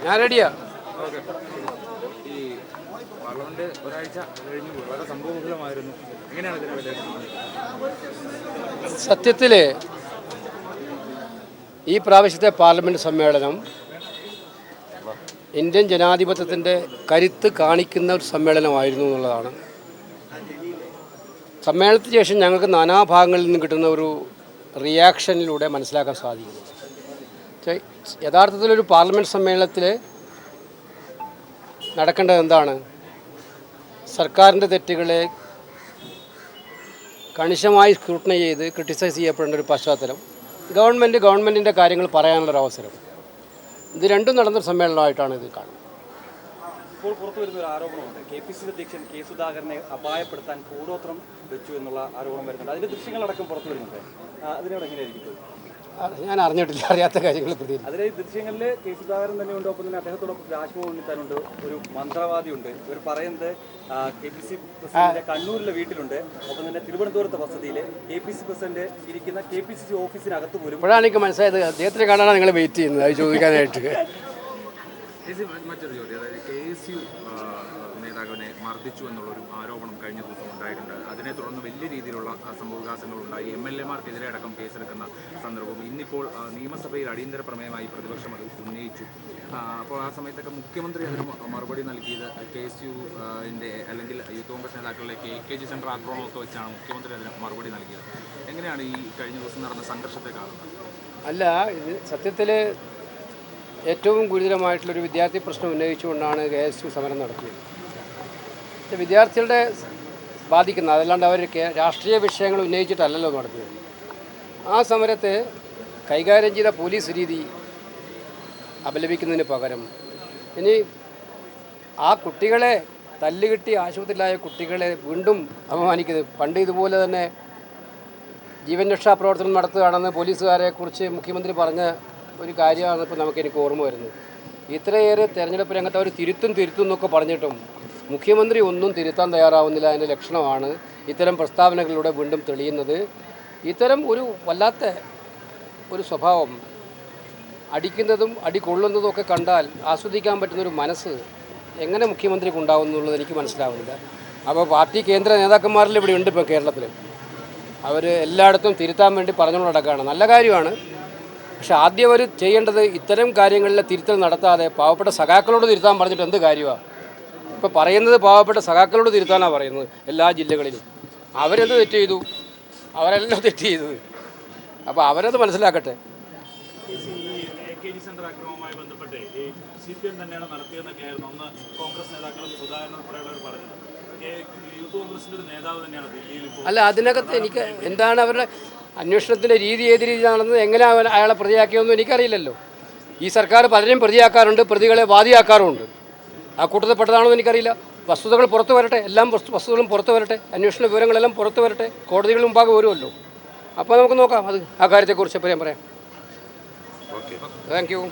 ഞാൻ റെഡിയാ. ഈ പാർലമെന്റ് ഒരാഴ്ച കഴിഞ്ഞു, വളരെ സംഭവബഹുലമായിരുന്നു. എങ്ങനെയാണ് ഇതിനെ വിലയിരുത്തുന്നത്? സത്യത്തിൽ ഈ പ്രാവശ്യത്തെ പാർലമെൻറ്റ് സമ്മേളനം ഇന്ത്യൻ ജനാധിപത്യത്തിൻ്റെ കരുത്ത് കാണിക്കുന്ന ഒരു സമ്മേളനമായിരുന്നു എന്നുള്ളതാണ്. സമ്മേളനത്തിന് ശേഷം ഞങ്ങൾക്ക് നാനാഭാഗങ്ങളിൽ നിന്ന് കിട്ടുന്ന ഒരു റിയാക്ഷനിലൂടെ മനസ്സിലാക്കാൻ സാധിക്കുന്നു. യഥാർത്ഥത്തിലൊരു പാർലമെൻറ്റ് സമ്മേളനത്തിൽ നടക്കേണ്ടത് എന്താണ്? സർക്കാരിൻ്റെ തെറ്റുകളെ കണിശമായി സ്ക്രൂട്ടനൈ ചെയ്ത് ക്രിട്ടിസൈസ് ചെയ്യപ്പെടേണ്ട ഒരു പശ്ചാത്തലം, ഗവൺമെൻറ്റിൻ്റെ കാര്യങ്ങൾ പറയാനുള്ളൊരവസരം, ഇത് രണ്ടും നടന്നൊരു സമ്മേളനമായിട്ടാണ് ഇത് കാണുന്നത്. ഇപ്പോൾ പുറത്തു വരുന്ന ഒരു ആരോപണമുണ്ട്, KPCC അധ്യക്ഷൻ കെ സുധാകരനെ അപായപ്പെടുത്താൻ കൂടോത്രം വെച്ചു എന്നുള്ള ആരോപണം വരുന്നുണ്ട്. അതിൻ്റെ ദൃശ്യങ്ങളടക്കം പുറത്തു വരുന്നുണ്ട്. അതിനോട് എങ്ങനെയായിരിക്കും? ഞാൻ അറിഞ്ഞിട്ടില്ല, അറിയാത്ത കാര്യങ്ങൾ പ്രതികരിക്കും. അതിലെ ദൃശ്യങ്ങളിൽ കെ സുധാകരൻ തന്നെ ഉണ്ട്, ഒപ്പം തന്നെ അദ്ദേഹത്തോടൊപ്പം രാജ്മോഹൻ ഉണ്ണിത്താനുണ്ട്, ഒരു മന്ത്രവാദിയുണ്ട്. ഇവർ പറയുന്നത് KPCC പ്രസിഡന്റിന്റെ കണ്ണൂരിലെ വീട്ടിലുണ്ട്, ഒപ്പം തന്നെ തിരുവനന്തപുരത്തെ വസതിയിൽ KPCC പ്രസിഡന്റ് ഇരിക്കുന്ന KPCC ഓഫീസിനകത്ത് പോലും. ഇപ്പോഴാണ് എനിക്ക് മനസ്സിലായത് അദ്ദേഹത്തിന് കാണാനാണ് നിങ്ങൾ വെയിറ്റ് ചെയ്യുന്നത് അത് ചോദിക്കാനായിട്ട്. മറ്റൊരു ചോദ്യം, അതായത് KSU നേതാവിനെ മർദ്ദിച്ചു എന്നുള്ളൊരു ആരോപണം കഴിഞ്ഞ ദിവസം ഉണ്ടായിട്ടുണ്ട്. അതിനെ തുടർന്ന് വലിയ രീതിയിലുള്ള സംഭവവികാസങ്ങളുണ്ടായി. MLA-മാർക്കെതിരെ അടക്കം കേസെടുക്കുന്ന സന്ദർഭം. ഇന്നിപ്പോൾ നിയമസഭയിൽ അടിയന്തര പ്രമേയമായി പ്രതിപക്ഷം അത് ഉന്നയിച്ചു. അപ്പോൾ ആ സമയത്തൊക്കെ മുഖ്യമന്ത്രി അതിന് മറുപടി നൽകിയത് KSU-ൻ്റെ അല്ലെങ്കിൽ യൂത്ത് കോൺഗ്രസ് നേതാക്കളുടെ KG സെൻറ്റർ ആക്രമണമൊക്കെ വെച്ചാണ് മുഖ്യമന്ത്രി അതിന് മറുപടി നൽകിയത്. എങ്ങനെയാണ് ഈ കഴിഞ്ഞ ദിവസം നടന്ന സംഘർഷത്തെ കാണുന്നത്? അല്ല, ഇത് സത്യത്തിൽ ഏറ്റവും ഗുരുതരമായിട്ടുള്ളൊരു വിദ്യാർത്ഥി പ്രശ്നം ഉന്നയിച്ചുകൊണ്ടാണ് KSU സമരം നടത്തിയത്. വിദ്യാർത്ഥികളുടെ ബാധിക്കുന്ന, അതല്ലാണ്ട് അവർ രാഷ്ട്രീയ വിഷയങ്ങൾ ഉന്നയിച്ചിട്ടല്ലല്ലോ നടത്തിയത്. ആ സമരത്തെ കൈകാര്യം ചെയ്ത പോലീസ് രീതി അപലപിക്കുന്നതിന് പകരം ഇനി ആ കുട്ടികളെ തല്ലുകിട്ടി ആശുപത്രിയിലായ കുട്ടികളെ വീണ്ടും അപമാനിക്കുന്നത്. പണ്ട് ഇതുപോലെ തന്നെ ജീവൻ രക്ഷാ പ്രവർത്തനം നടത്തുകയാണെന്ന് പോലീസുകാരെക്കുറിച്ച് മുഖ്യമന്ത്രി പറഞ്ഞ ഒരു കാര്യമാണ് ഇപ്പോൾ എനിക്ക് ഓർമ്മ വരുന്നത്. ഇത്രയേറെ തെരഞ്ഞെടുപ്പ് രംഗത്ത് അവർ തിരുത്തും എന്നൊക്കെ പറഞ്ഞിട്ടും മുഖ്യമന്ത്രി ഒന്നും തിരുത്താൻ തയ്യാറാവുന്നില്ല. അതിൻ്റെ ലക്ഷണമാണ് ഇത്തരം പ്രസ്താവനകളിലൂടെ വീണ്ടും തെളിയുന്നത്. ഇത്തരം ഒരു വല്ലാത്ത ഒരു സ്വഭാവം, അടിക്കുന്നതും അടികൊള്ളുന്നതും ഒക്കെ കണ്ടാൽ ആസ്വദിക്കാൻ പറ്റുന്നൊരു മനസ്സ് എങ്ങനെ മുഖ്യമന്ത്രിക്ക് ഉണ്ടാവും എന്നുള്ളത് എനിക്ക് മനസ്സിലാവുന്നില്ല. അപ്പോൾ പാർട്ടി കേന്ദ്ര നേതാക്കന്മാരിൽ ഇവിടെ ഉണ്ട് ഇപ്പോൾ കേരളത്തിൽ. അവർ എല്ലായിടത്തും തിരുത്താൻ വേണ്ടി പറഞ്ഞുകൊണ്ട് നടക്കുകയാണ്. നല്ല കാര്യമാണ്. പക്ഷെ ആദ്യം അവർ ചെയ്യേണ്ടത് ഇത്തരം കാര്യങ്ങളിൽ തിരുത്തൽ നടത്താതെ പാവപ്പെട്ട സഖാക്കളോട് തിരുത്താൻ പറഞ്ഞിട്ട് എന്ത് കാര്യമാണ്? ഇപ്പോൾ പറയുന്നത് പാവപ്പെട്ട സഖാക്കളോട് തിരുത്താനാണ് പറയുന്നത് എല്ലാ ജില്ലകളിലും. അവരെന്ത് തെറ്റ് ചെയ്തു? അവരെല്ലാം തെറ്റ് ചെയ്തത്. അപ്പോൾ അവരത് മനസ്സിലാക്കട്ടെ. KG സെന്റർ ആക്രമണവുമായി ബന്ധപ്പെട്ട് CPM തന്നെയാണ് നടത്തിയെന്നൊക്കെയായിരുന്നു അന്ന് കോൺഗ്രസ് നേതാക്കളും സുധാകരൻ ഉൾപ്പെടെയുള്ളവർ പറഞ്ഞത്. യൂത്ത് കോൺഗ്രസിൻ്റെ ഒരു നേതാവ് തന്നെയാണ് ദില്ലിയിൽ. അല്ല, അതിനകത്ത് എനിക്ക് എന്താണ് അവരുടെ അന്വേഷണത്തിൻ്റെ രീതി, ഏത് രീതിയിലാണെന്ന്, എങ്ങനെ അയാളെ പ്രതിയാക്കിയൊന്നും എനിക്കറിയില്ലല്ലോ. ഈ സർക്കാർ പലരെയും പ്രതിയാക്കാറുണ്ട്, പ്രതികളെ വാദിയാക്കാറുമുണ്ട്. ആ കൂട്ടത്തിൽ പെട്ടതാണോ എന്ന് എനിക്കറിയില്ല. വസ്തുതകൾ പുറത്തു വരട്ടെ, എല്ലാ വസ്തുതകളും പുറത്തു വരട്ടെ, അന്വേഷണ വിവരങ്ങളെല്ലാം പുറത്തു വരട്ടെ, കോടതികൾ മുമ്പാകെ വരുമല്ലോ. അപ്പോൾ നമുക്ക് നോക്കാം, അത് ആ കാര്യത്തെക്കുറിച്ച് എപ്പോഴും പറയാം. Thank you.